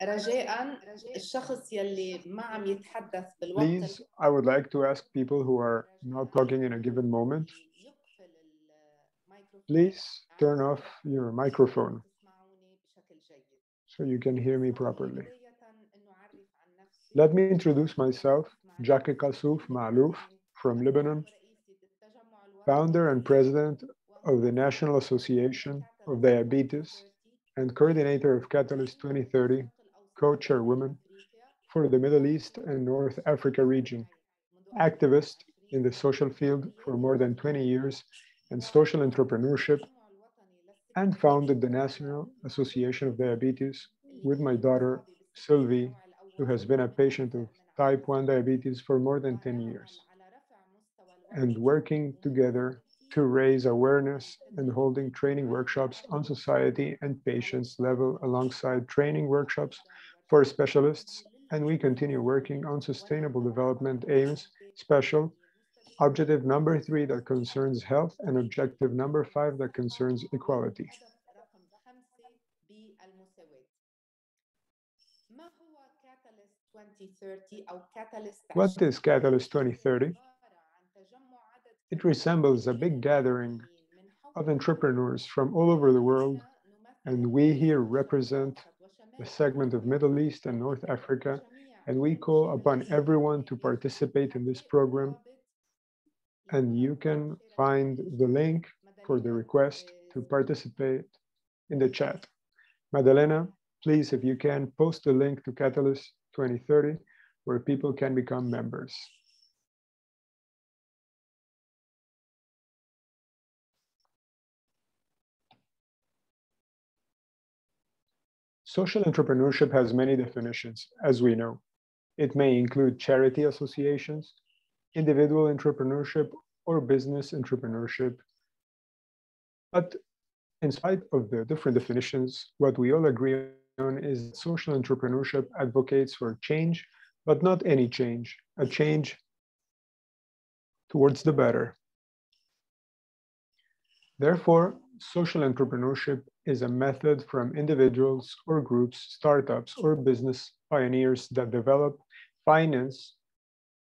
رجاءً الشخص يلي ما عم يتحدث بالوقت Please, I would like to ask people who are not talking in a given moment, يقفل الميكروفون please turn off your microphone تسمعوني بشكل جيد. so you can hear me properly. بدايةً إنه أعرف عن نفسي. Let me introduce myself, Kassouf Maalouf from Lebanon, founder and president of the National Association of Diabetes and coordinator of Catalyst 2030, co-chairwoman for the Middle East and North Africa region, activist in the social field for more than 20 years and social entrepreneurship, and founded the National Association of Diabetes with my daughter, Sylvie, who has been a patient of type 1 diabetes for more than 10 years, and working together to raise awareness and holding training workshops on society and patients level alongside training workshops for specialists. And we continue working on sustainable development aims, special objective number 3 that concerns health, and objective number 5 that concerns equality. What is Catalyst 2030? It resembles a big gathering of entrepreneurs from all over the world, and we here represent the segment of Middle East and North Africa, and we call upon everyone to participate in this program. And you can find the link for the request to participate in the chat. Madalena, please, if you can, post the link to Catalyst 2030 where people can become members. Social entrepreneurship has many definitions, as we know. It may include charity associations, individual entrepreneurship, or business entrepreneurship. But in spite of the different definitions, what we all agree on is that social entrepreneurship advocates for change, but not any change, a change towards the better. Therefore, social entrepreneurship is a method from individuals or groups, startups, or business pioneers that develop, finance,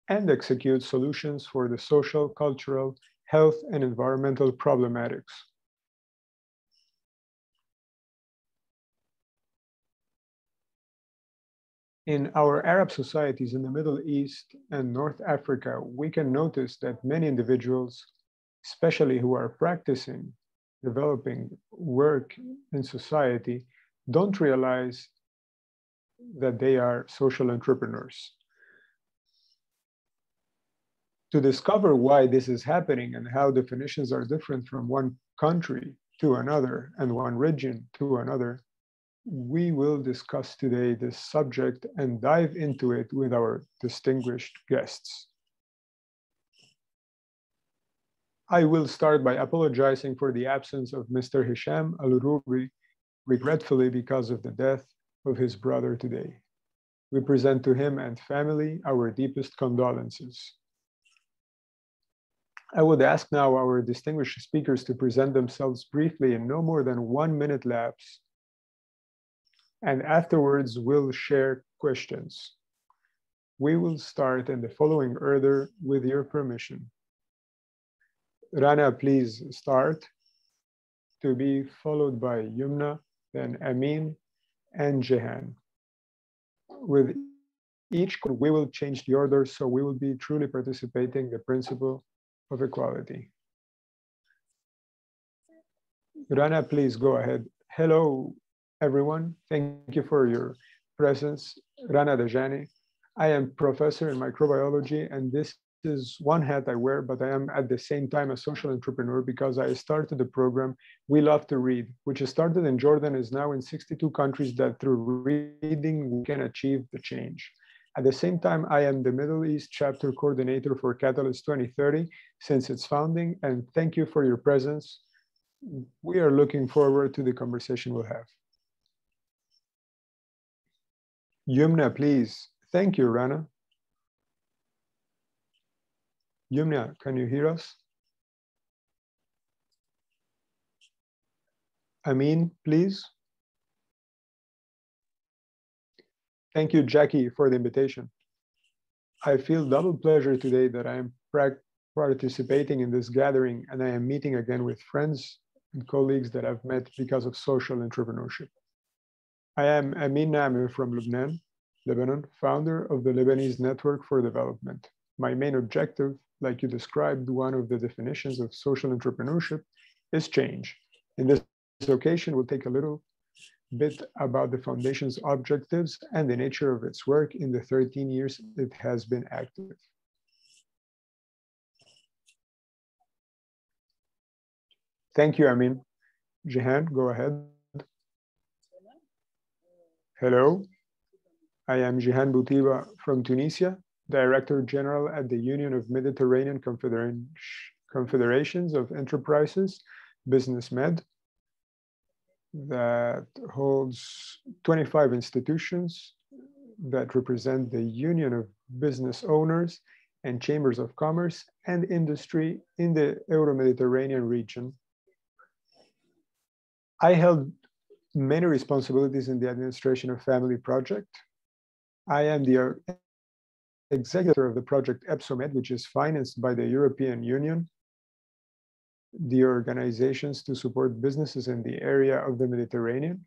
and execute solutions for the social, cultural, health, and environmental problematics. In our Arab societies in the Middle East and North Africa, we can notice that many individuals, especially who are practicing, developing work in society, don't realize that they are social entrepreneurs. To discover why this is happening and how definitions are different from one country to another and one region to another, we will discuss today this subject and dive into it with our distinguished guests. I will start by apologizing for the absence of Mr. Hisham Al-Rubi, regretfully because of the death of his brother today. We present to him and family our deepest condolences. I would ask now our distinguished speakers to present themselves briefly in no more than 1 minute lapse, and afterwards we'll share questions. We will start in the following order with your permission. Rana, please start, to be followed by Yumna, then Amin, and Jihen. With each, we will change the order, so we will be truly participating the principle of equality. Rana, please go ahead. Hello, everyone. Thank you for your presence. Rana Dajani. I am professor in microbiology, and this is one hat I wear, but I am at the same time a social entrepreneur because I started the program We Love to Read, which is started in Jordan, is now in 62 countries, that through reading we can achieve the change. At the same time, I am the Middle East chapter coordinator for Catalyst 2030 since its founding, and thank you for your presence. We are looking forward to the conversation we'll have. Yumna, please. Thank you, Rana. Yumna, can you hear us? Amin, please. Thank you, Jackie, for the invitation. I feel double pleasure today that I am participating in this gathering, and I am meeting again with friends and colleagues that I've met because of social entrepreneurship. I am Amin Nehme from Lebanon, founder of the Lebanese Network for Development. My main objective, like you described, one of the definitions of social entrepreneurship, is change. In this occasion, we'll take a little bit about the foundation's objectives and the nature of its work in the 13 years it has been active. Thank you, Amin. Jihen, go ahead. Hello, I am Jihen Boutiba from Tunisia, Director General at the Union of Mediterranean Confederations of Enterprises, Businessmed, that holds 25 institutions that represent the Union of Business Owners and Chambers of Commerce and Industry in the Euro-Mediterranean region. I held many responsibilities in the administration of Family Project. I am the executive of the project EPSOMED, which is financed by the European Union, the organizations to support businesses in the area of the Mediterranean.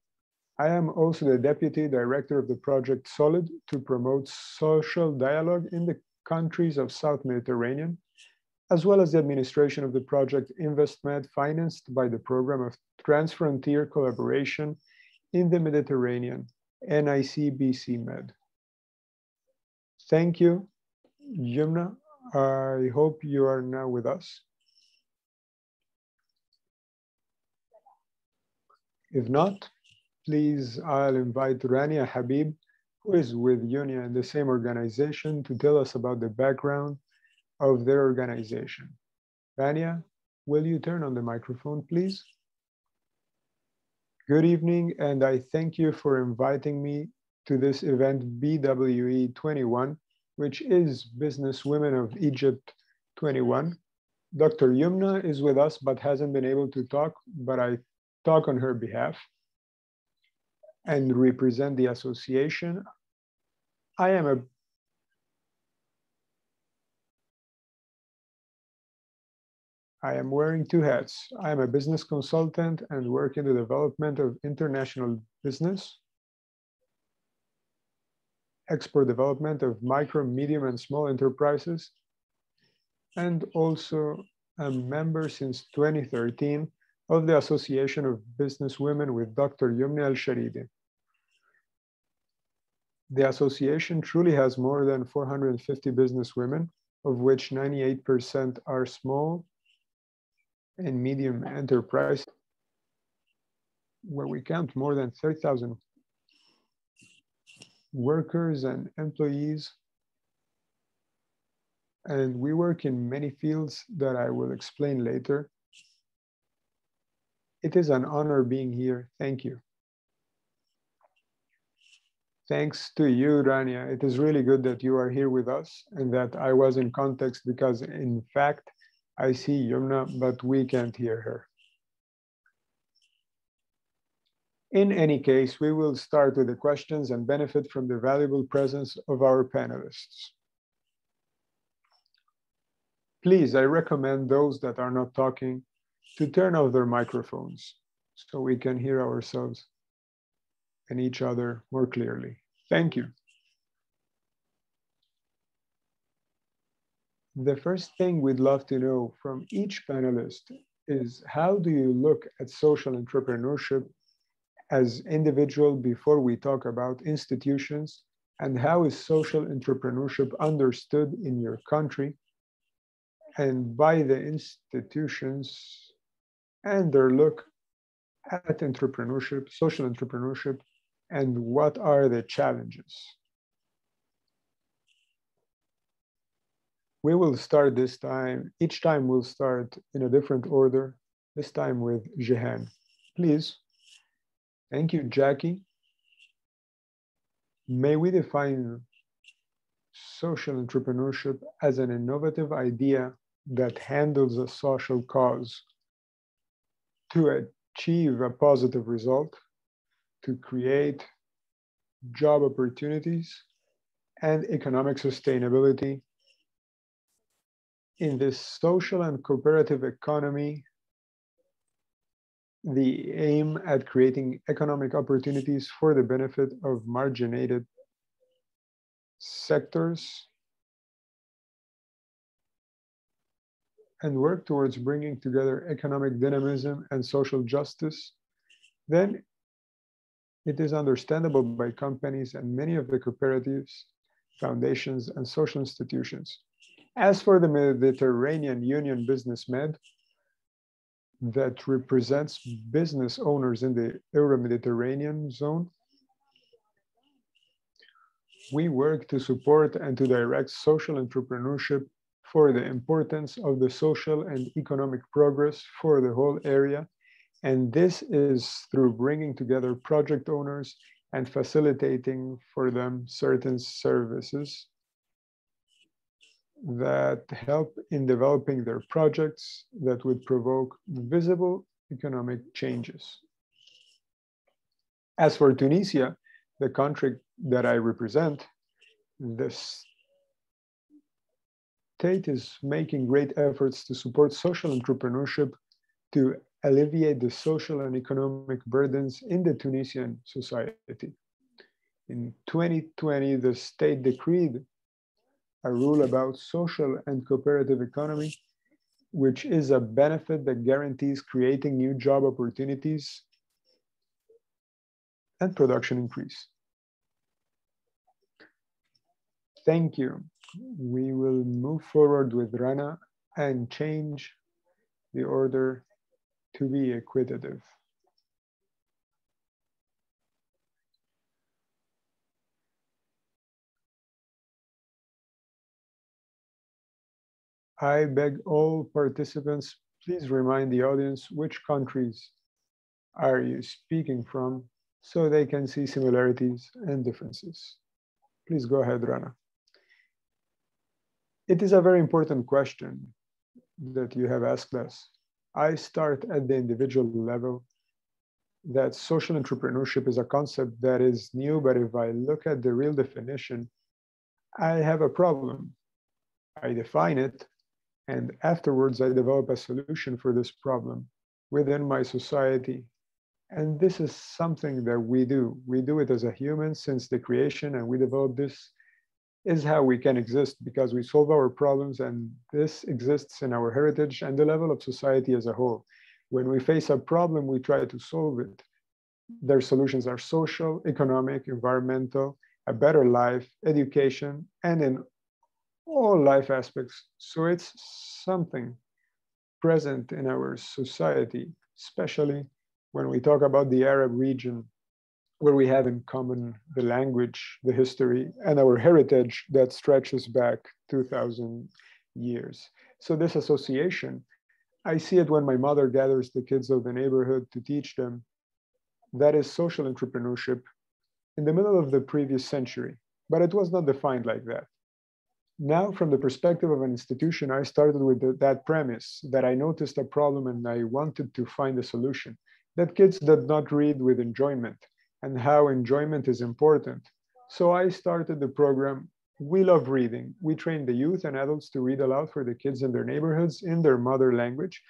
I am also the deputy director of the project SOLID to promote social dialogue in the countries of South Mediterranean, as well as the administration of the project InvestMed, financed by the program of Transfrontier Collaboration in the Mediterranean, NIC-BC-Med. Thank you, Yumna. I hope you are now with us. If not, please, I'll invite Rania Habib, who is with Unia in the same organization, to tell us about the background of their organization. Rania, will you turn on the microphone, please? Good evening, and I thank you for inviting me to this event BWE21, which is Business Women of Egypt 21. Dr. Yumna is with us, but hasn't been able to talk, but I talk on her behalf and represent the association. I am wearing two hats. I am a business consultant and work in the development of international business, export development of micro, medium, and small enterprises, and also a member since 2013 of the Association of Business Women with Dr. Yumna Al-Sharidi. The association truly has more than 450 business women, of which 98% are small and medium enterprise, where we count more than 30,000 workers and employees. And we work in many fields that I will explain later. It is an honor being here. Thank you. Thanks to you, Rania. It is really good that you are here with us and that I was in context, because in fact, I see Yumna, but we can't hear her. In any case, we will start with the questions and benefit from the valuable presence of our panelists. Please, I recommend those that are not talking to turn off their microphones so we can hear ourselves and each other more clearly. Thank you. The first thing we'd love to know from each panelist is, how do you look at social entrepreneurship as individual before we talk about institutions, and how is social entrepreneurship understood in your country and by the institutions, and their look at entrepreneurship, social entrepreneurship, and what are the challenges? We will start this time. Each time we'll start in a different order, this time with Jihen. Please. Thank you, Jackie. May we define social entrepreneurship as an innovative idea that handles a social cause to achieve a positive result, to create job opportunities, and economic sustainability in this social and cooperative economy. The aim at creating economic opportunities for the benefit of marginated sectors and work towards bringing together economic dynamism and social justice, then it is understandable by companies and many of the cooperatives, foundations, and social institutions. As for the Mediterranean Union Businessmed, that represents business owners in the Euro-Mediterranean zone, we work to support and to direct social entrepreneurship for the importance of the social and economic progress for the whole area. And this is through bringing together project owners and facilitating for them certain services that help in developing their projects that would provoke visible economic changes. As for Tunisia, the country that I represent, the state is making great efforts to support social entrepreneurship to alleviate the social and economic burdens in the Tunisian society. In 2020, the state decreed a rule about social and cooperative economy, which is a benefit that guarantees creating new job opportunities and production increase. Thank you. We will move forward with Rana and change the order to be equitative. I beg all participants, please remind the audience which countries are you speaking from so they can see similarities and differences. Please go ahead, Rana. It is a very important question that you have asked us. I start at the individual level that social entrepreneurship is a concept that is new, but if I look at the real definition, I have a problem. I define it, and afterwards I develop a solution for this problem within my society. And this is something that we do. We do it as a human since the creation, and we develop this is how we can exist because we solve our problems, and this exists in our heritage and the level of society as a whole. When we face a problem, we try to solve it. Their solutions are social, economic, environmental, a better life, education, and in all life aspects. So it's something present in our society, especially when we talk about the Arab region, where we have in common the language, the history, and our heritage that stretches back 2,000 years. So this association, I see it when my mother gathers the kids of the neighborhood to teach them. That is social entrepreneurship in the middle of the previous century, but it was not defined like that. Now, from the perspective of an institution, I started with that premise that I noticed a problem and I wanted to find a solution, that kids did not read with enjoyment and how enjoyment is important. So I started the program, We Love Reading. We train the youth and adults to read aloud for the kids in their neighborhoods in their mother language,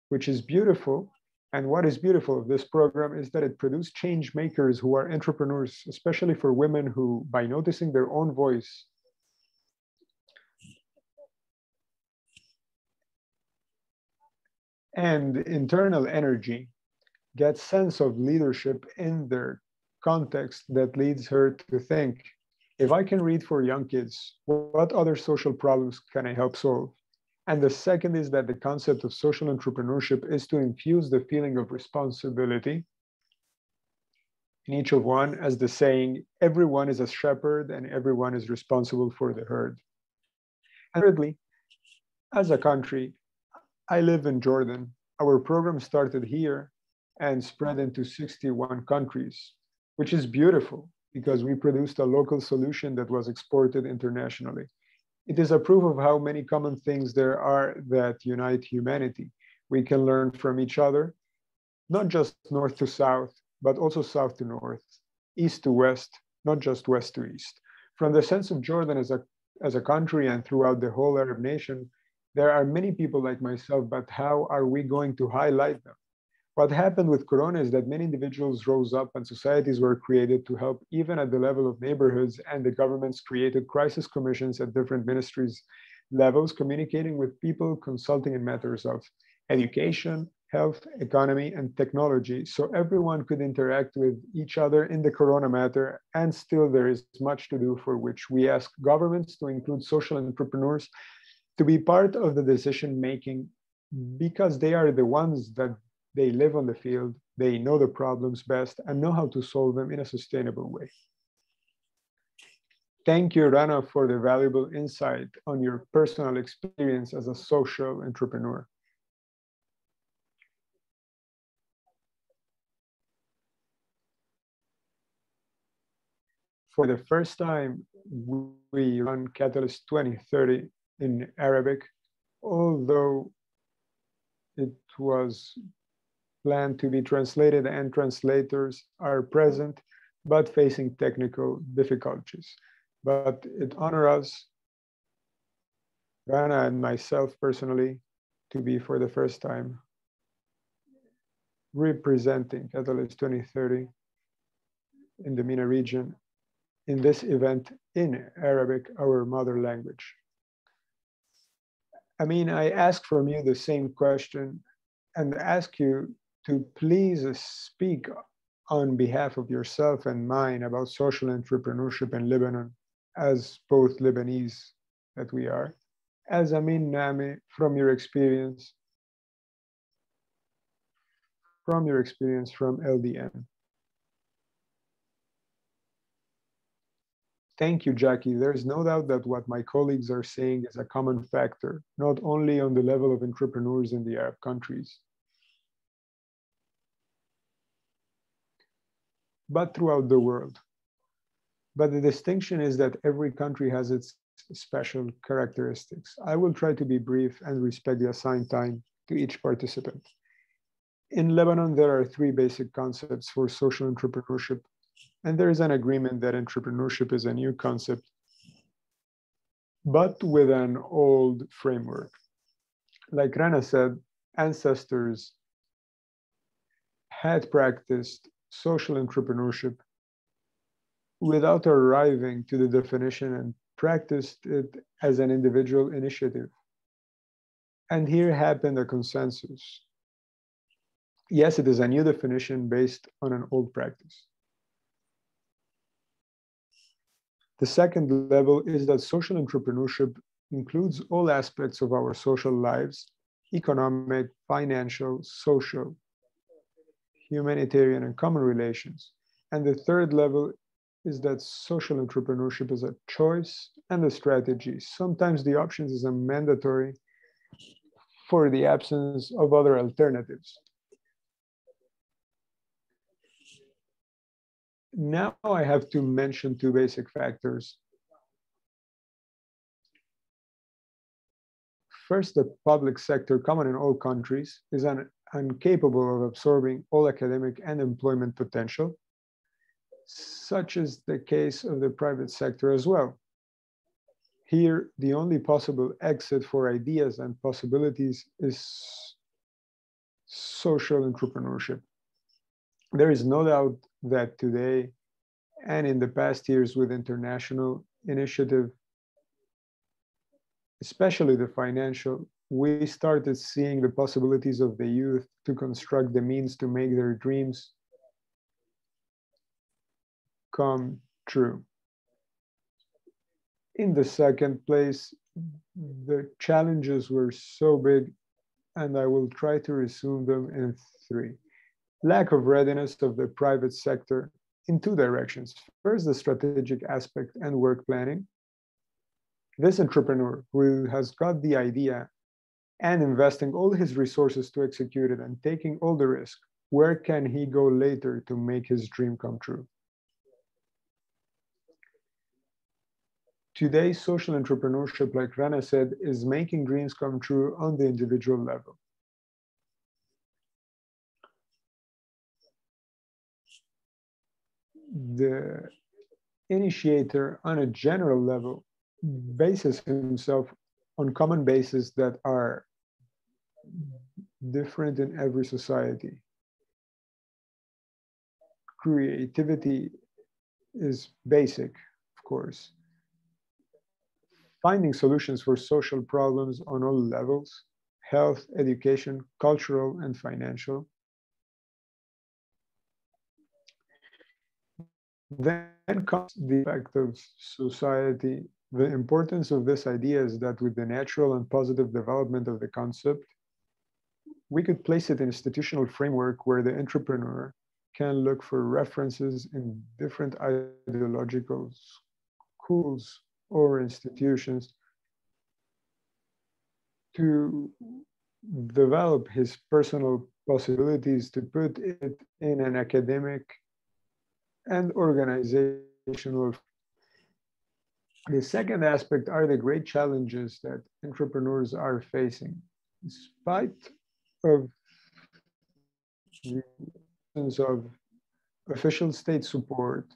which is beautiful. And what is beautiful of this program is that it produced change makers who are entrepreneurs, especially for women who, by noticing their own voice, and internal energy, get sense of leadership in their context that leads her to think, if I can read for young kids, what other social problems can I help solve? And the second is that the concept of social entrepreneurship is to infuse the feeling of responsibility in each of one, as the saying, everyone is a shepherd and everyone is responsible for the herd. And thirdly, as a country, I live in Jordan. Our program started here and spread into 61 countries, which is beautiful because we produced a local solution that was exported internationally. It is a proof of how many common things there are that unite humanity. We can learn from each other, not just north to south, but also south to north, east to west, not just west to east. From the sense of Jordan as a country and throughout the whole Arab nation, there are many people like myself, but how are we going to highlight them? What happened with Corona is that many individuals rose up and societies were created to help, even at the level of neighborhoods, and the governments created crisis commissions at different ministries levels, communicating with people, consulting in matters of education, health, economy, and technology, so everyone could interact with each other in the Corona matter. And still there is much to do, for which we ask governments to include social entrepreneurs to be part of the decision making, because they are the ones that they live on the field, they know the problems best and know how to solve them in a sustainable way. Thank you, Rana, for the valuable insight on your personal experience as a social entrepreneur. For the first time, we run Catalyst 2030 in Arabic, although it was planned to be translated and translators are present, but facing technical difficulties. But it honors us, Rana and myself personally, to be for the first time representing Catalyst 2030 in the MENA region in this event in Arabic, our mother language. Amin, I ask from you the same question and ask you to please speak on behalf of yourself and mine about social entrepreneurship in Lebanon, as both Lebanese that we are. As Amin, Nehme, from your experience from LDN. Thank you, Jackie. There is no doubt that what my colleagues are saying is a common factor, not only on the level of entrepreneurs in the Arab countries, but throughout the world. But the distinction is that every country has its special characteristics. I will try to be brief and respect the assigned time to each participant. In Lebanon, there are three basic concepts for social entrepreneurship, and there is an agreement that entrepreneurship is a new concept, but with an old framework. Like Rana said, ancestors had practiced social entrepreneurship without arriving to the definition and practiced it as an individual initiative. And here happened a consensus. Yes, it is a new definition based on an old practice. The second level is that social entrepreneurship includes all aspects of our social lives: economic, financial, social, humanitarian, and common relations. And the third level is that social entrepreneurship is a choice and a strategy. Sometimes the options is a mandatory for the absence of other alternatives. Now I have to mention two basic factors. First, the public sector, common in all countries, is incapable of absorbing all academic and employment potential. Such is the case of the private sector as well. Here, the only possible exit for ideas and possibilities is social entrepreneurship. There is no doubt that today and in the past years with international initiative, especially the financial, we started seeing the possibilities of the youth to construct the means to make their dreams come true. In the second place, the challenges were so big, and I will try to resume them in three. Lack of readiness of the private sector in two directions. First, the strategic aspect and work planning. This entrepreneur who has got the idea and investing all his resources to execute it and taking all the risk, where can he go later to make his dream come true? Today, social entrepreneurship, like Rana said, is making dreams come true on the individual level. initiator on a general level bases himself on common bases that are different in every society. Creativity is basic, of course. Finding solutions for social problems on all levels, health, education, cultural, and financial. Then comes the effect of society. The importance of this idea is that with the natural and positive development of the concept, we could place it in an institutional framework where the entrepreneur can look for references in different ideological schools or institutions to develop his personal possibilities to put it in an academic and organizational. The second aspect are the great challenges that entrepreneurs are facing. In spite of the absence of official state support,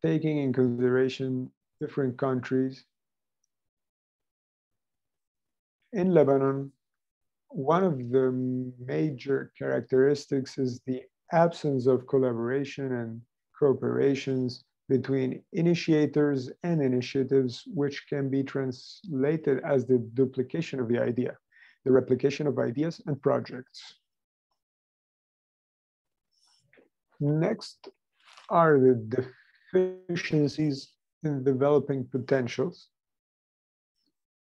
taking in consideration different countries, in Lebanon, one of the major characteristics is the absence of collaboration and cooperations between initiators and initiatives, which can be translated as the duplication of the idea, the replication of ideas and projects. Next are the deficiencies in developing potentials.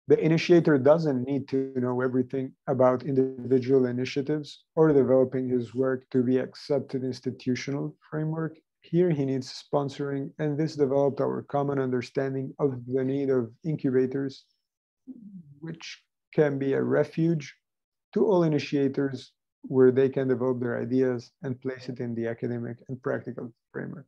The initiator doesn't need to know everything about individual initiatives or developing his work to be accepted institutional framework. Here he needs sponsoring, and this developed our common understanding of the need of incubators, which can be a refuge to all initiators where they can develop their ideas and place it in the academic and practical framework.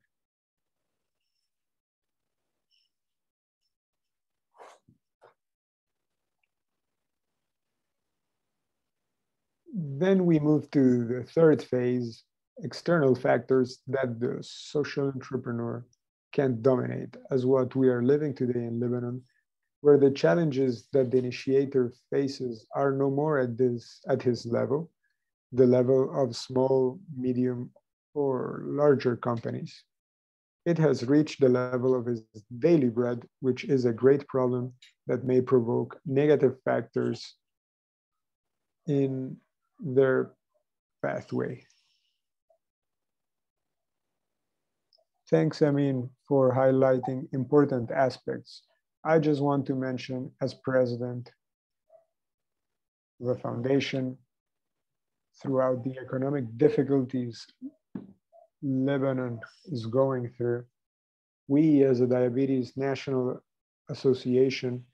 Then we move to the third phase, external factors that the social entrepreneur can't dominate, as what we are living today in Lebanon, where the challenges that the initiator faces are no more at his level, the level of small, medium, or larger companies. It has reached the level of his daily bread, which is a great problem that may provoke negative factors in their pathway. Thanks, Amin, for highlighting important aspects. I just want to mention, as president of the foundation, throughout the economic difficulties Lebanon is going through, we as a Diabetes National Association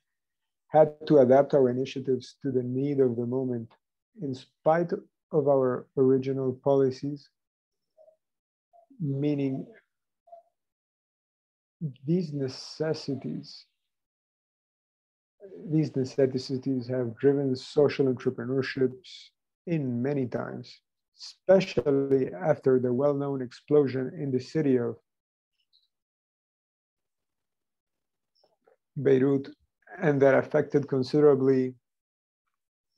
had to adapt our initiatives to the need of the moment in spite of our original policies, meaning these necessities have driven social entrepreneurships in many times, especially after the well-known explosion in the city of Beirut, and that affected considerably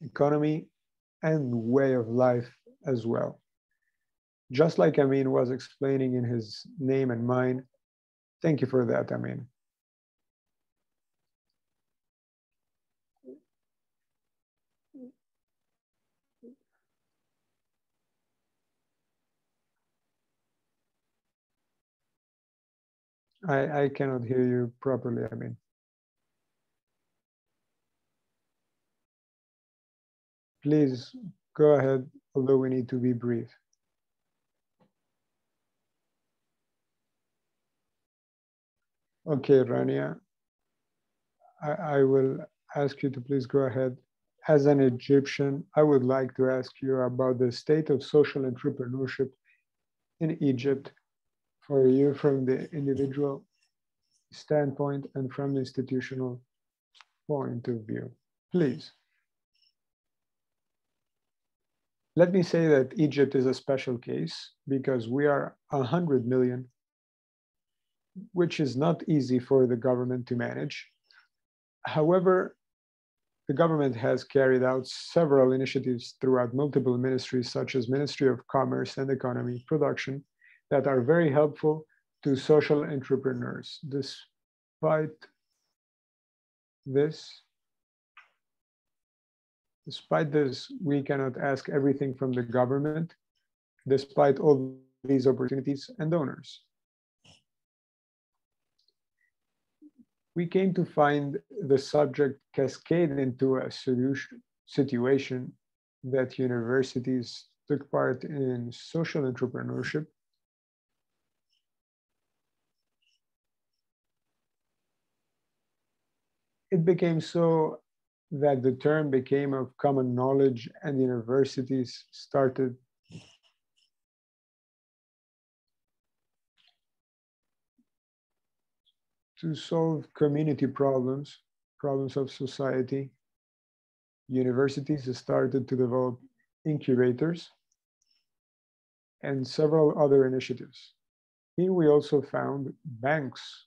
economy and way of life as well. Just like Amin was explaining in his Name and Mine. Thank you for that, Amin. I cannot hear you properly, Amin. Please go ahead, although we need to be brief. Okay, Rania, I will ask you to please go ahead. As an Egyptian, I would like to ask you about the state of social entrepreneurship in Egypt for you from the individual standpoint and from the institutional point of view. Please. Let me say that Egypt is a special case because we are 100 million which is not easy for the government to manage. However, the government has carried out several initiatives throughout multiple ministries, such as Ministry of Commerce and Economy, Production, that are very helpful to social entrepreneurs. Despite this, we cannot ask everything from the government, despite all these opportunities and donors. We came to find the subject cascade into a situation that universities took part in social entrepreneurship. It became so that the term became of common knowledge and universities started to solve community problems of society. Universities started to develop incubators and several other initiatives. Here we also found banks.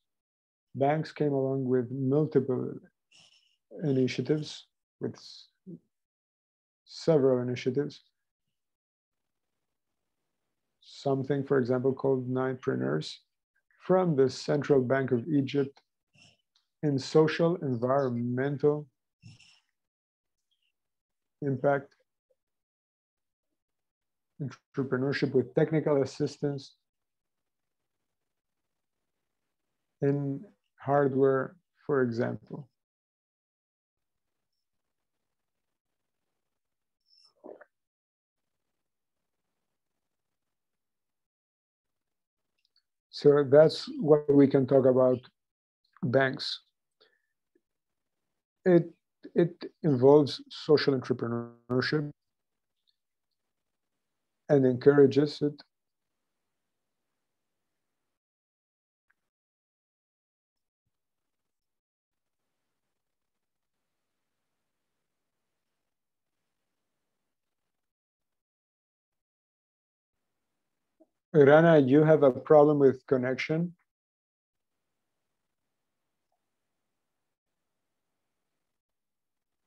Banks came along with multiple initiatives, with several initiatives. Something, for example, called Nightpreneurs from the Central Bank of Egypt in social, environmental impact, entrepreneurship with technical assistance, in hardware, for example. So that's what we can talk about banks. It involves social entrepreneurship and encourages it. Rana, you have a problem with connection?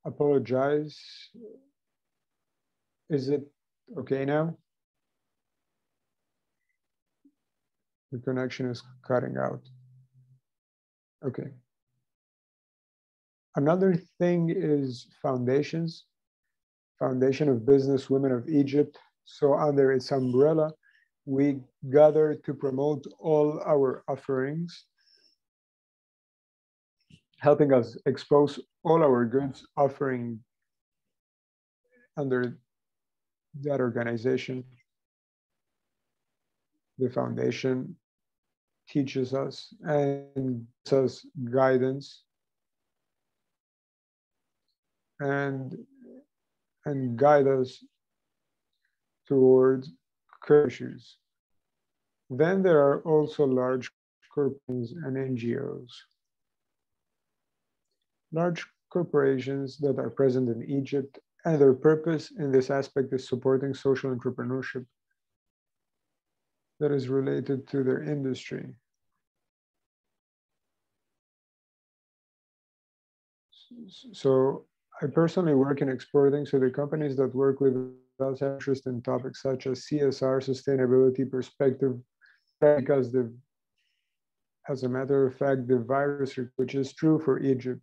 Apologize. Is it okay now? The connection is cutting out. Okay. Another thing is foundations. Foundation of Business Women of Egypt. So under its umbrella, we gather to promote all our offerings, helping us expose all our goods offering under that organization. The foundation teaches us and gives us guidance and guide us towards issues. Then there are also large corporations and NGOs. Large corporations that are present in Egypt, and their purpose in this aspect is supporting social entrepreneurship that is related to their industry. So I personally work in exporting, so the companies that work with us have interest in topics such as CSR, sustainability, perspective, because as a matter of fact, the virus, which is true for Egypt.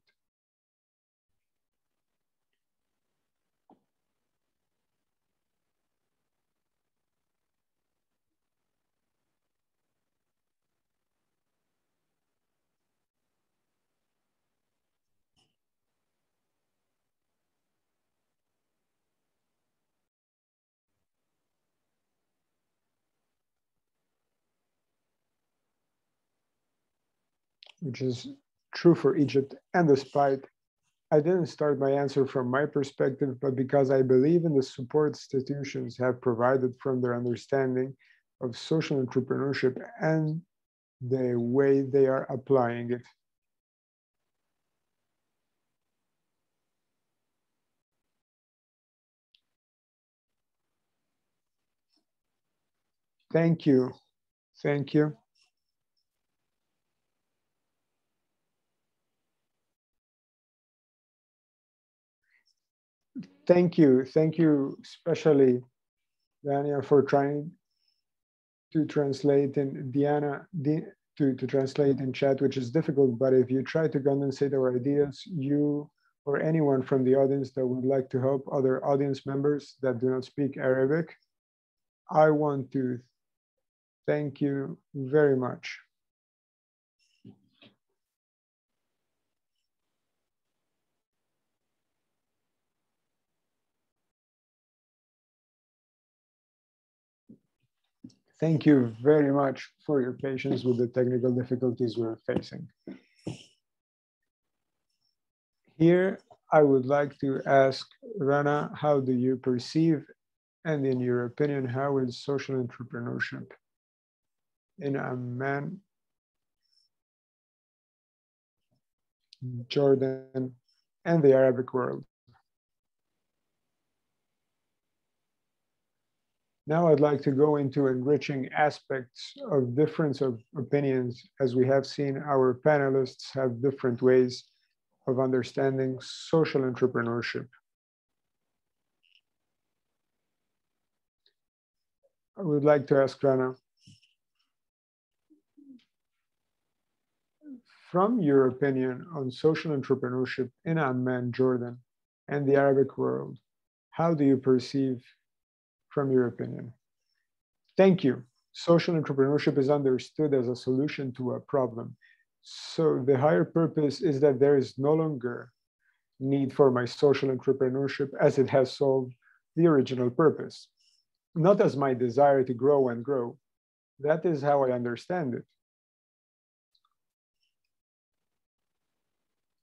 Which is true for Egypt. And despite, I didn't start my answer from my perspective, but because I believe in the support institutions have provided from their understanding of social entrepreneurship and the way they are applying it. Thank you. Thank you. Thank you, especially Rania, for trying to translate in to translate in chat, which is difficult. But if you try to condensate our ideas, you or anyone from the audience that would like to help other audience members that do not speak Arabic, I want to thank you very much. Thank you very much for your patience with the technical difficulties we're facing. Here, I would like to ask Rana, how do you perceive, and in your opinion, how is social entrepreneurship in Amman, Jordan, and the Arabic world? Now I'd like to go into enriching aspects of difference of opinions. As we have seen, our panelists have different ways of understanding social entrepreneurship. I would like to ask Rana, from your opinion on social entrepreneurship in Amman, Jordan, and the Arabic world, how do you perceive from your opinion? Thank you. Social entrepreneurship is understood as a solution to a problem. So the higher purpose is that there is no longer need for my social entrepreneurship as it has solved the original purpose, not as my desire to grow and grow. That is how I understand it.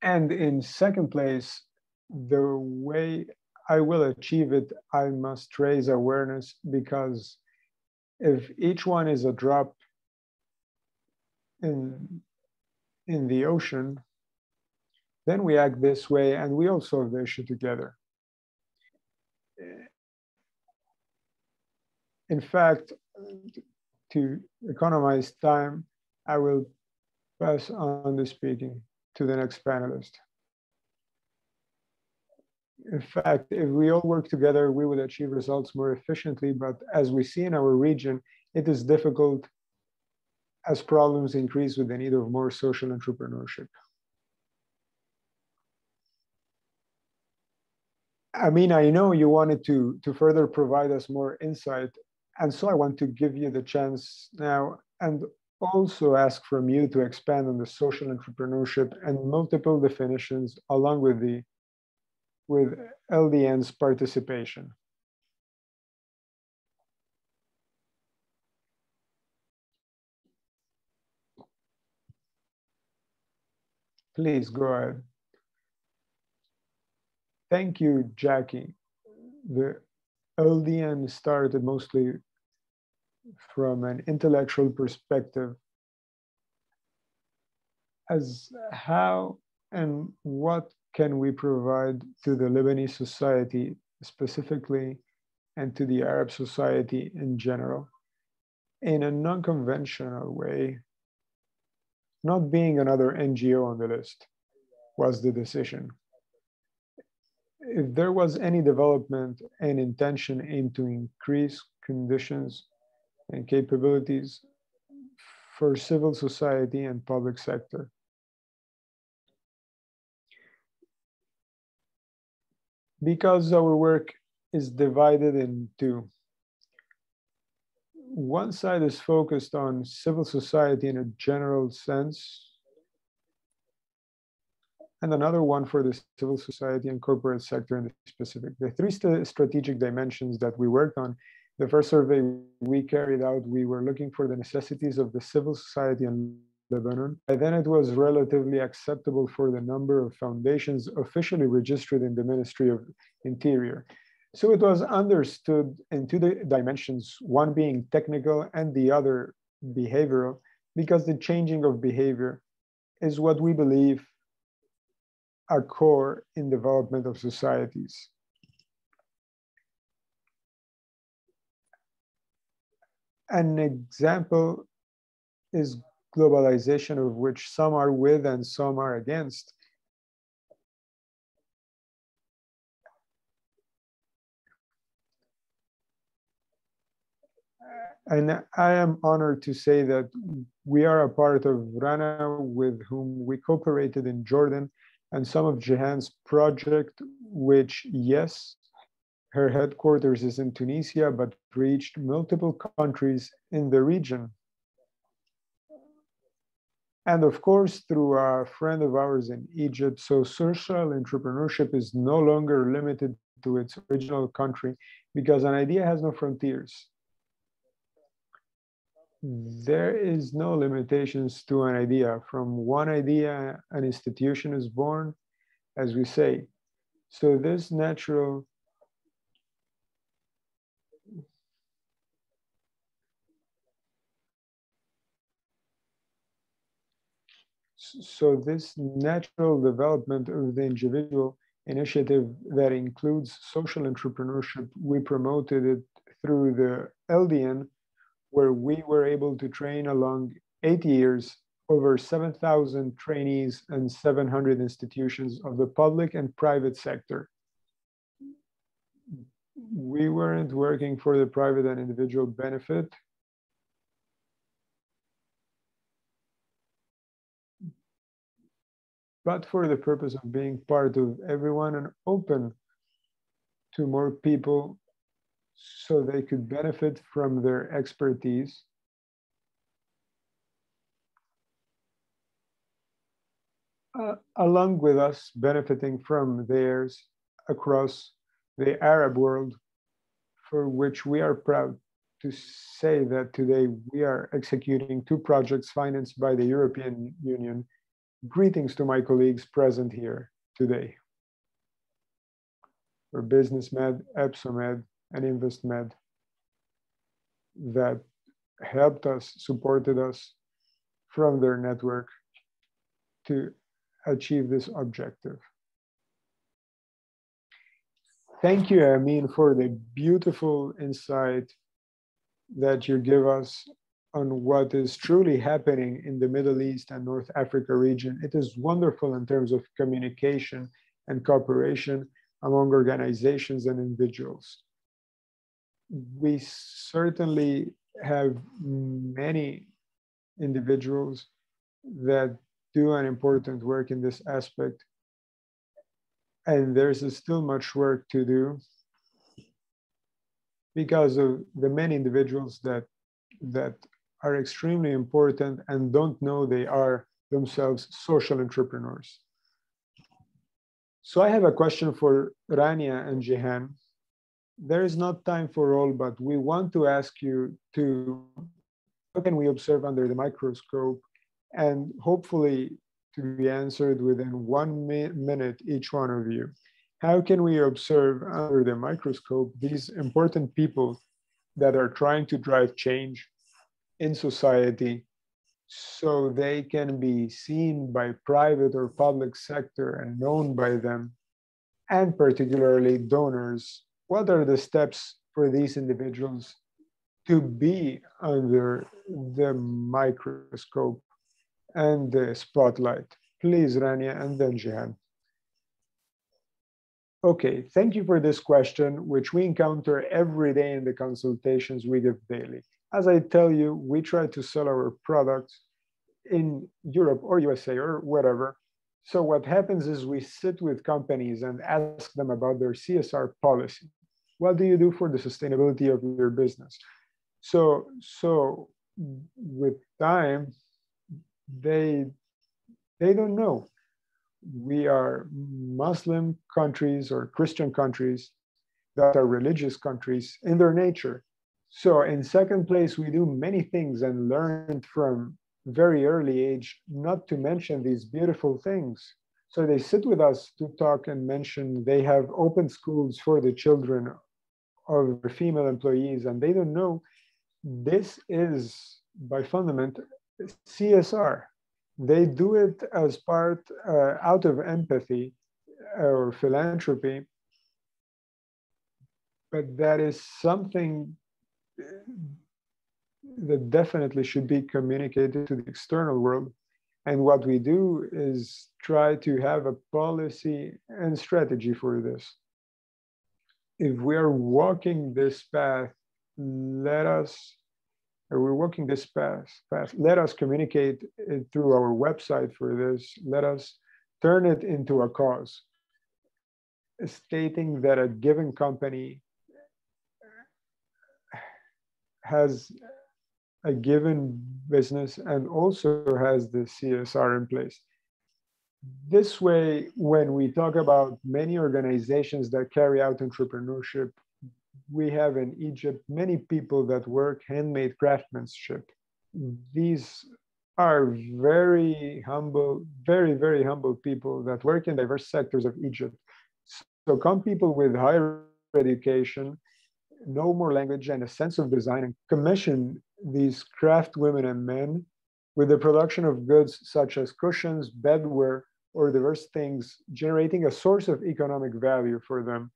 And in second place, the way I will achieve it, I must raise awareness, because if each one is a drop in the ocean, then we act this way and we all solve the issue together. In fact, to economize time, I will pass on the speaking to the next panelist. In fact, if we all work together, we would achieve results more efficiently. But as we see in our region, it is difficult as problems increase with the need of more social entrepreneurship. Amin, I know you wanted to further provide us more insight. And so I want to give you the chance now and also ask from you to expand on the social entrepreneurship and multiple definitions along with LDN's participation. Please go ahead. Thank you, Jackie. The LDN started mostly from an intellectual perspective as how and what can we provide to the Lebanese society specifically and to the Arab society in general in a non-conventional way. Not being another NGO on the list was the decision. If there was any development and intention aimed to increase conditions and capabilities for civil society and public sector. Because our work is divided in two. One side is focused on civil society in a general sense, and another one for the civil society and corporate sector in the specific. The three strategic dimensions that we worked on, the first survey we carried out, we were looking for the necessities of the civil society in Lebanon. By then it was relatively acceptable for the number of foundations officially registered in the Ministry of Interior. So it was understood in two dimensions, one being technical and the other behavioral, because the changing of behavior is what we believe are core in development of societies. An example is globalization, of which some are with and some are against. And I am honored to say that we are a part of Rana, with whom we cooperated in Jordan, and some of Jihen's project, which, yes, her headquarters is in Tunisia, but reached multiple countries in the region. And of course, through a friend of ours in Egypt. So social entrepreneurship is no longer limited to its original country, because an idea has no frontiers. There is no limitations to an idea. From one idea, an institution is born, as we say. So this natural development of the individual initiative that includes social entrepreneurship, we promoted it through the LDN, where we were able to train along 8 years over 7,000 trainees and 700 institutions of the public and private sector. We weren't working for the private and individual benefit, but for the purpose of being part of everyone and open to more people so they could benefit from their expertise. Along with us benefiting from theirs across the Arab world, for which we are proud to say that today we are executing 2 projects financed by the European Union. Greetings to my colleagues present here today for Businessmed, Epsomed, and InvestMed that helped us, supported us from their network to achieve this objective. Thank you, Amin, for the beautiful insight that you give us on what is truly happening in the Middle East and North Africa region. It is wonderful in terms of communication and cooperation among organizations and individuals. We certainly have many individuals that do an important work in this aspect, and there's still much work to do because of the many individuals that are extremely important and don't know they are themselves social entrepreneurs. So I have a question for Rania and Jihen. There is not time for all, but we want to ask you to, how can we observe under the microscope, and hopefully to be answered within 1 minute, each one of you. How can we observe under the microscope these important people that are trying to drive change in society so they can be seen by private or public sector and known by them, and particularly donors? What are the steps for these individuals to be under the microscope and the spotlight? Please, Rania, and then Jihen. Okay, thank you for this question, which we encounter every day in the consultations we give daily. As I tell you, we try to sell our products in Europe or USA or wherever. So what happens is we sit with companies and ask them about their CSR policy. What do you do for the sustainability of your business? So with time, they don't know. We are Muslim countries or Christian countries that are religious countries in their nature. So in second place, we do many things and learned from very early age not to mention these beautiful things. So they sit with us to talk and mention they have open schools for the children of female employees, and they don't know this is by fundament CSR. They do it as part out of empathy or philanthropy, but that is something that definitely should be communicated to the external world. And what we do is try to have a policy and strategy for this. If we are walking this path, let us We're walking this path. Let us communicate it through our website for this. Let us turn it into a cause, stating that a given company has a given business and also has the CSR in place. This way, when we talk about many organizations that carry out entrepreneurship, we have in Egypt many people that work handmade craftsmanship. These are very humble, very humble people that work in diverse sectors of Egypt. So come people with higher education, know more language and a sense of design, and commission these craft women and men with the production of goods such as cushions, bedware, or diverse things, generating a source of economic value for them.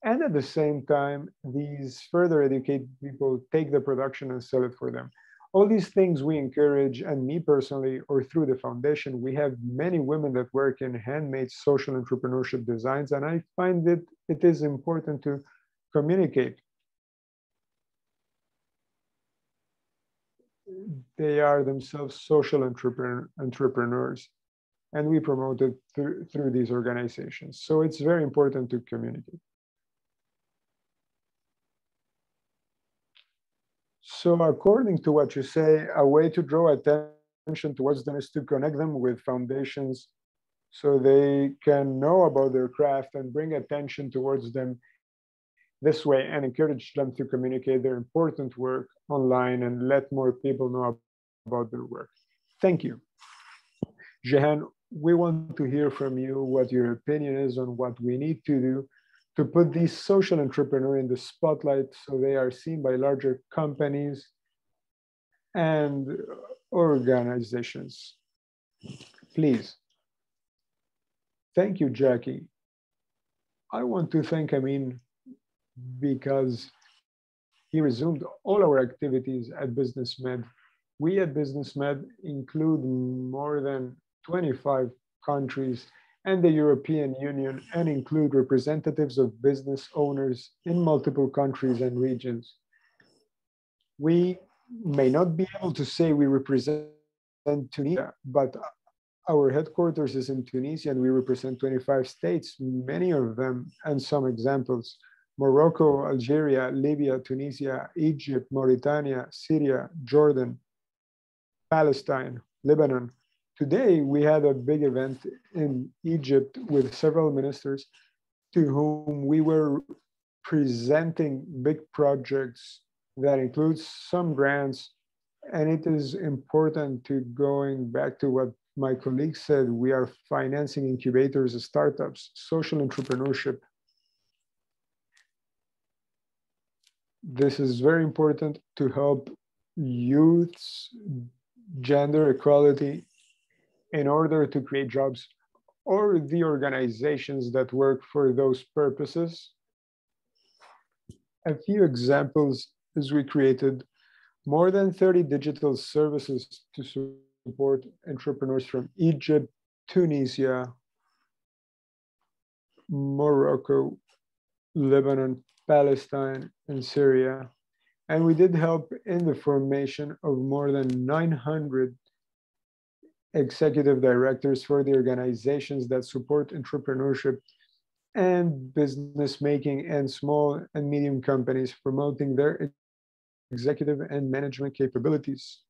And at the same time, these further educated people take the production and sell it for them. All these things we encourage, and me personally, or through the foundation, we have many women that work in handmade social entrepreneurship designs, and I find that it is important to communicate. They are themselves social entrepreneurs, and we promote it through these organizations. So it's very important to communicate. So according to what you say, a way to draw attention towards them is to connect them with foundations so they can know about their craft and bring attention towards them this way and encourage them to communicate their important work online and let more people know about their work. Thank you. Jihen, we want to hear from you what your opinion is on what we need to do to put these social entrepreneurs in the spotlight so they are seen by larger companies and organizations. Please. Thank you, Jackie. I want to thank Amin because he resumed all our activities at Businessmed. We at Businessmed include more than 25 countries and the European Union and include representatives of business owners in multiple countries and regions. We may not be able to say we represent Tunisia, but our headquarters is in Tunisia and we represent 25 states, many of them, and some examples: Morocco, Algeria, Libya, Tunisia, Egypt, Mauritania, Syria, Jordan, Palestine, Lebanon. Today, we had a big event in Egypt with several ministers to whom we were presenting big projects that includes some grants. And it is important to going back to what my colleague said, we are financing incubators, startups, social entrepreneurship. This is very important to help youths, gender equality, in order to create jobs, or the organizations that work for those purposes. A few examples is we created more than 30 digital services to support entrepreneurs from Egypt, Tunisia, Morocco, Lebanon, Palestine, and Syria. And we did help in the formation of more than 900 executive directors for the organizations that support entrepreneurship and business making and small and medium companies, promoting their executive and management capabilities.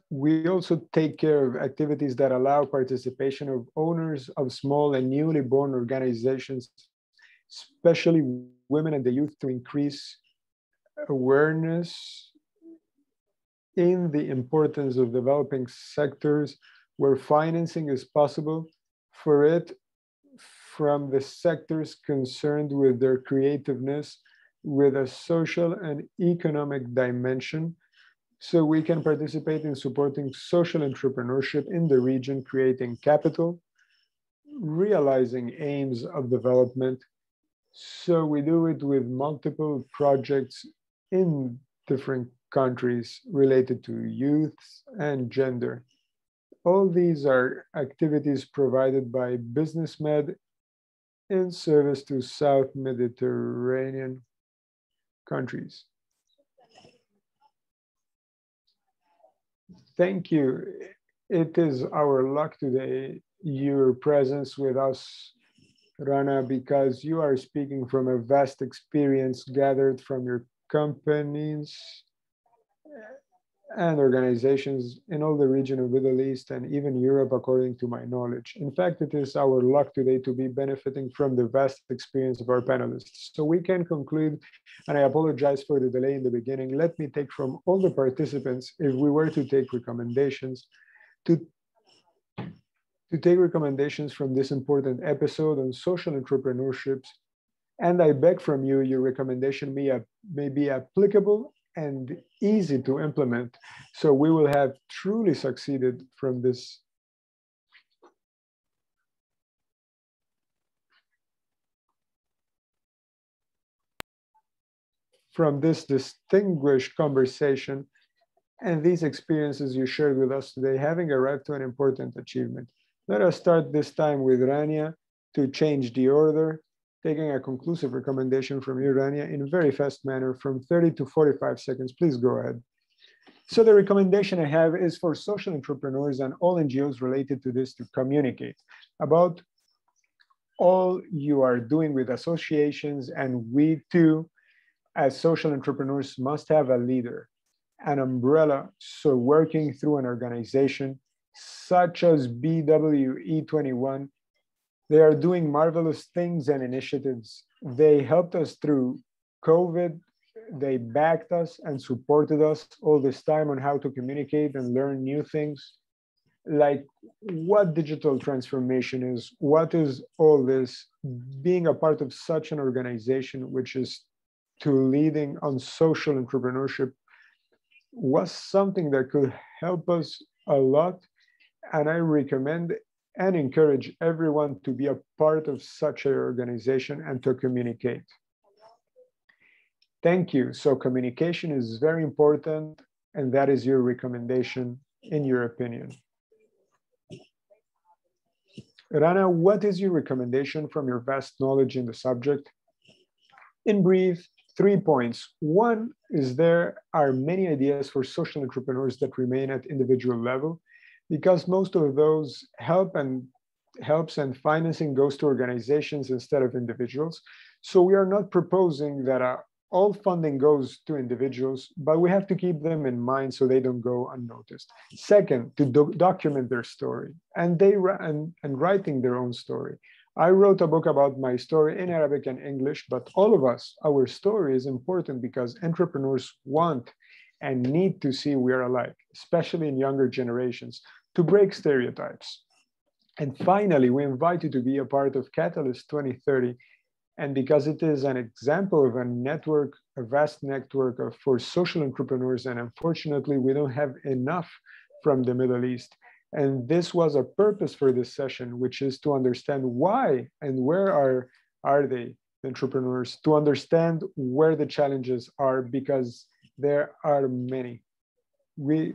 We also take care of activities that allow participation of owners of small and newly born organizations, especially women and the youth, to increase awareness in the importance of developing sectors where financing is possible for it from the sectors concerned with their creativeness with a social and economic dimension, so we can participate in supporting social entrepreneurship in the region, creating capital, realizing aims of development. So we do it with multiple projects in different countries related to youth and gender. All these are activities provided by Businessmed in service to South Mediterranean countries. Thank you. It is our luck today, your presence with us, Rana, because you are speaking from a vast experience gathered from your companies and organizations in all the region of Middle East and even Europe, according to my knowledge. In fact, it is our luck today to be benefiting from the vast experience of our panelists. So we can conclude, and I apologize for the delay in the beginning. Let me take from all the participants, if we were to take recommendations, to take recommendations from this important episode on social entrepreneurships. And I beg from you, your recommendation may be applicable and easy to implement. So we will have truly succeeded from this. From this distinguished conversation and these experiences you shared with us today, having arrived to an important achievement. Let us start this time with Rania to change the order, taking a conclusive recommendation from you, Rania, in a very fast manner from 30 to 45 seconds. Please go ahead. So the recommendation I have is for social entrepreneurs and all NGOs related to this to communicate about all you are doing with associations. And we too, as social entrepreneurs, must have a leader, an umbrella. So working through an organization such as BWE21, they are doing marvelous things and initiatives. They helped us through COVID. They backed us and supported us all this time on how to communicate and learn new things, like what digital transformation is, what is all this. Being a part of such an organization, which is to leading on social entrepreneurship, was something that could help us a lot. And I recommend and encourage everyone to be a part of such an organization and to communicate. Thank you. So communication is very important, and that is your recommendation, in your opinion. Rana, what is your recommendation from your vast knowledge in the subject? In brief, 3 points. One is there are many ideas for social entrepreneurs that remain at individual level, because most of those helps and financing goes to organizations instead of individuals. So we are not proposing that all funding goes to individuals, but we have to keep them in mind so they don't go unnoticed. Second, to document their story and writing their own story. I wrote a book about my story in Arabic and English, but all of us, our story is important because entrepreneurs want and need to see we are alike, especially in younger generations, to break stereotypes. And finally, we invite you to be a part of Catalyst 2030. And because it is an example of a network, a vast network for social entrepreneurs, and unfortunately, we don't have enough from the Middle East. And this was a purpose for this session, which is to understand why and where are they, entrepreneurs, to understand where the challenges are, because there are many. We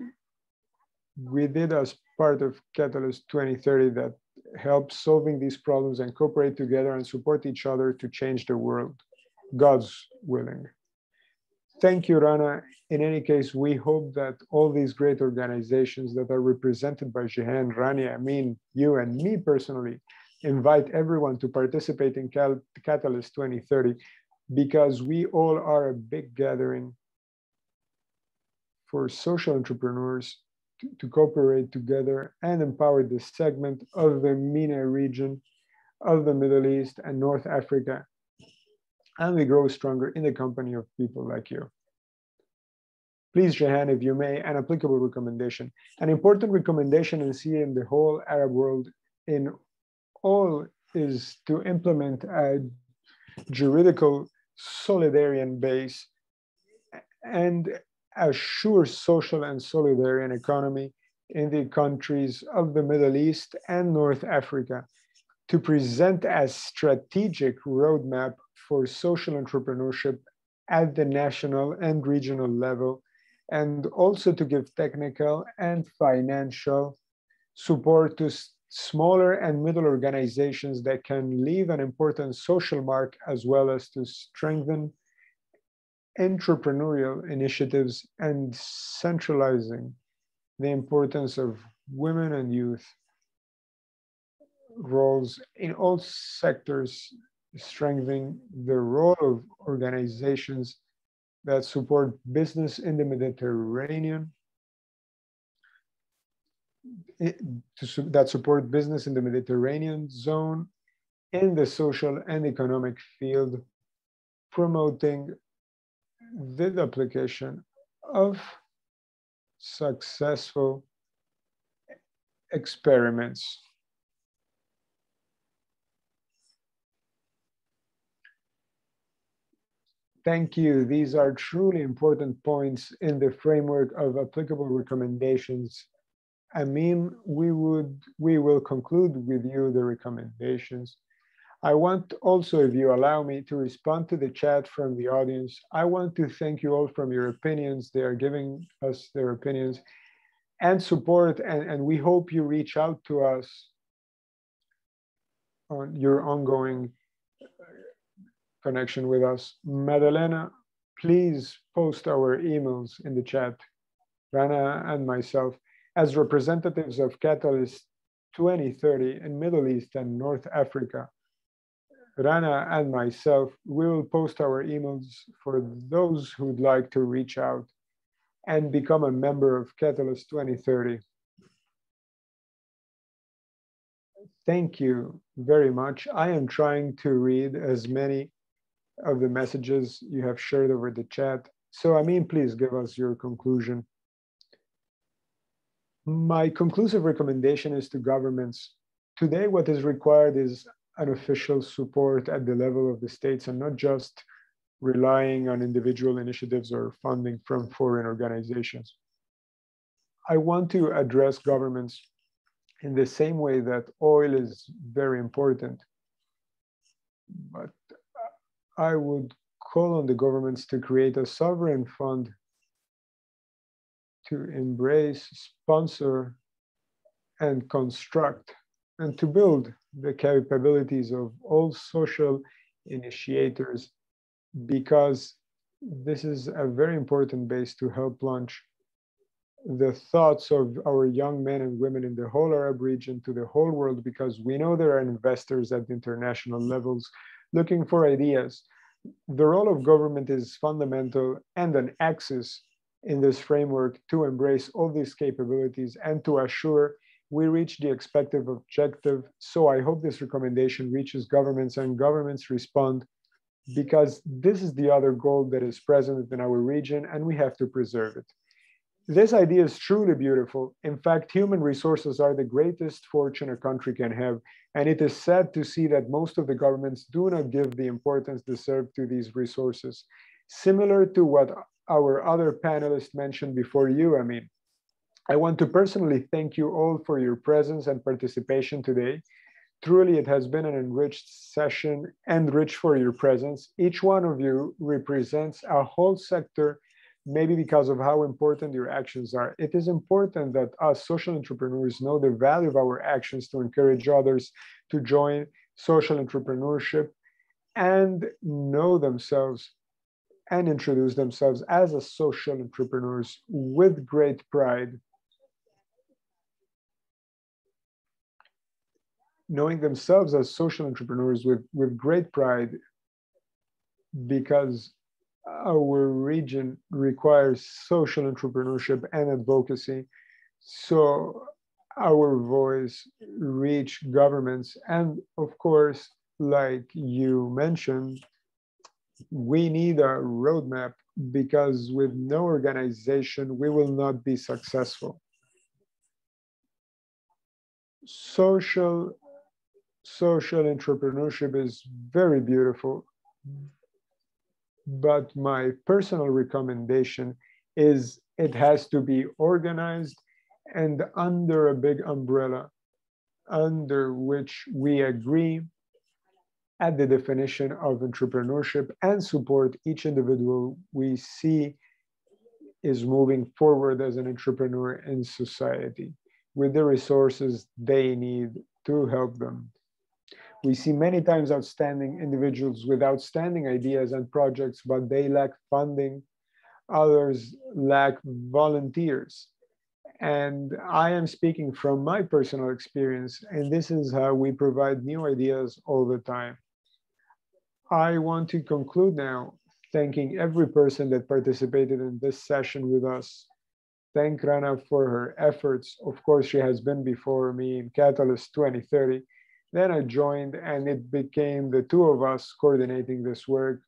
did as part of Catalyst 2030 that helps solving these problems and cooperate together and support each other to change the world, God's willing. Thank you, Rana. In any case, we hope that all these great organizations that are represented by Jihen, Rania, Amin, you, and me personally, invite everyone to participate in Catalyst 2030, because we all are a big gathering for social entrepreneurs to cooperate together and empower this segment of the MENA region, of the Middle East and North Africa. And we grow stronger in the company of people like you. Please, Jihen, if you may, an applicable recommendation. An important recommendation I see in the whole Arab world in all is to implement a juridical solidarian base and assure social and solidarian economy in the countries of the Middle East and North Africa, to present a strategic roadmap for social entrepreneurship at the national and regional level, and also to give technical and financial support to smaller and middle organizations that can leave an important social mark, as well as to strengthen entrepreneurial initiatives and centralizing the importance of women and youth roles in all sectors, strengthening the role of organizations that support business in the Mediterranean, that support business in the Mediterranean zone, in the social and economic field, promoting the application of successful experiments. Thank you. These are truly important points in the framework of applicable recommendations. Amin, we will conclude with you the recommendations. I want also, if you allow me, to respond to the chat from the audience. I want to thank you all from your opinions. They are giving us their opinions and support, and we hope you reach out to us on your ongoing connection with us. Madalena, please post our emails in the chat. Rana and myself, as representatives of Catalyst 2030 in Middle East and North Africa, Rana and myself, we will post our emails for those who'd like to reach out and become a member of Catalyst 2030. Thank you very much. I am trying to read as many of the messages you have shared over the chat. So Amin, please give us your conclusion. My conclusive recommendation is to governments. Today, what is required is an official support at the level of the states and not just relying on individual initiatives or funding from foreign organizations. I want to address governments in the same way that oil is very important, but I would call on the governments to create a sovereign fund to embrace, sponsor, and construct, and to build the capabilities of all social initiators, because this is a very important base to help launch the thoughts of our young men and women in the whole Arab region to the whole world, because we know there are investors at international levels looking for ideas. The role of government is fundamental and an axis in this framework to embrace all these capabilities and to assure we reach the expected objective. So I hope this recommendation reaches governments and governments respond, because this is the other goal that is present in our region and we have to preserve it. This idea is truly beautiful. In fact, human resources are the greatest fortune a country can have. And it is sad to see that most of the governments do not give the importance deserved to these resources. Similar to what our other panelists mentioned before you, Amin. I want to personally thank you all for your presence and participation today. Truly, it has been an enriched session and rich for your presence. Each one of you represents a whole sector, maybe because of how important your actions are. It is important that us social entrepreneurs know the value of our actions to encourage others to join social entrepreneurship and know themselves and introduce themselves as a social entrepreneurs with great pride. Knowing themselves as social entrepreneurs with great pride, because our region requires social entrepreneurship and advocacy. So our voice reach governments. And of course, like you mentioned, we need a roadmap, because with no organization, we will not be successful. Social entrepreneurship is very beautiful, but my personal recommendation is it has to be organized and under a big umbrella under which we agree at the definition of entrepreneurship and support each individual we see is moving forward as an entrepreneur in society with the resources they need to help them. We see many times outstanding individuals with outstanding ideas and projects, but they lack funding. Others lack volunteers. And I am speaking from my personal experience, and this is how we provide new ideas all the time. I want to conclude now, thanking every person that participated in this session with us. Thank Rana for her efforts. Of course, she has been before me in Catalyst 2030. Then I joined, and it became the two of us coordinating this work.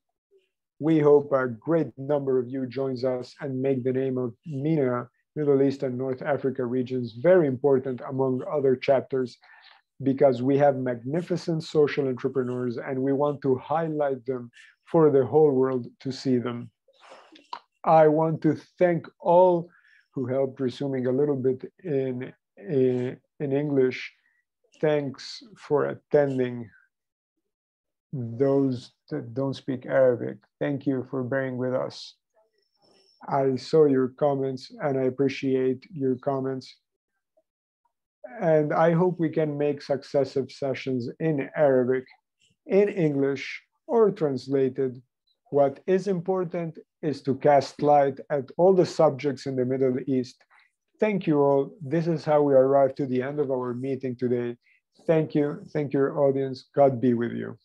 We hope a great number of you joins us and make the name of MENA, Middle East and North Africa regions, very important among other chapters, because we have magnificent social entrepreneurs and we want to highlight them for the whole world to see them. I want to thank all who helped, resuming a little bit in English. Thanks for attending. Those that don't speak Arabic, thank you for bearing with us. I saw your comments and I appreciate your comments. And I hope we can make successive sessions in Arabic, in English, or translated. What is important is to cast light at all the subjects in the Middle East. Thank you all. This is how we arrive to the end of our meeting today. Thank you. Thank your audience. God be with you.